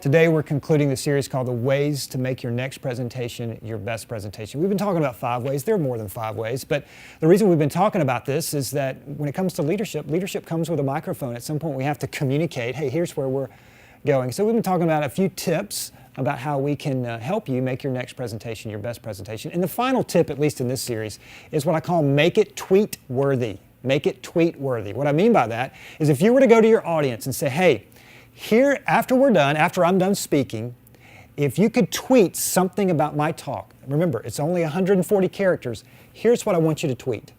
Today we're concluding the series called The Ways to Make Your Next Presentation Your Best Presentation. We've been talking about 5 ways. There are more than 5 ways, but the reason we've been talking about this is that when it comes to leadership comes with a microphone. At some point we have to communicate, hey, here's where we're going. So we've been talking about a few tips about how we can help you make your next presentation your best presentation. And the final tip, at least in this series, is what I call make it tweet worthy. Make it tweet worthy. What I mean by that is if you were to go to your audience and say, hey, here, after I'm done speaking, if you could tweet something about my talk, remember, it's only 140 characters, here's what I want you to tweet.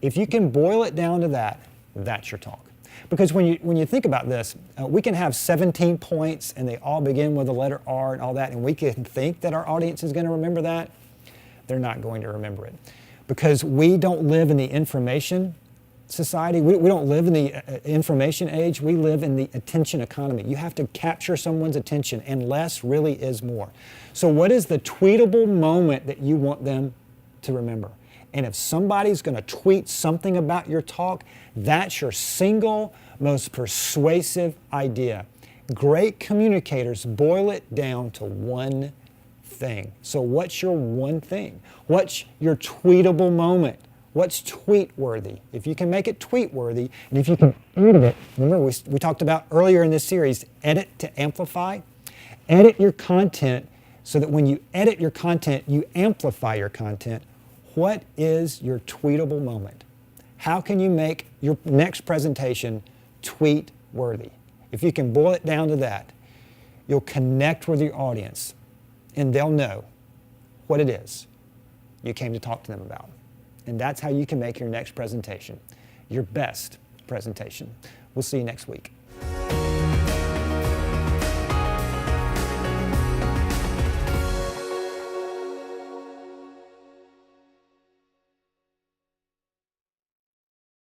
If you can boil it down to that, that's your talk. Because when you think about this, we can have 17 points and they all begin with the letter R and all that, and we can think that our audience is going to remember that. They're not going to remember it. Because we don't live in the information society. We don't live in the information age. We live in the attention economy. You have to capture someone's attention, and less really is more. So what is the tweetable moment that you want them to remember? And if somebody's going to tweet something about your talk, that's your single most persuasive idea. Great communicators boil it down to one thing. So what's your one thing? What's your tweetable moment? What's tweet-worthy? If you can make it tweet-worthy, and if you can edit it, remember we talked about earlier in this series, edit to amplify. Edit your content so that when you edit your content, you amplify your content. What is your tweetable moment? How can you make your next presentation tweet-worthy? If you can boil it down to that, you'll connect with your audience, and they'll know what it is you came to talk to them about. And that's how you can make your next presentation your best presentation. We'll see you next week.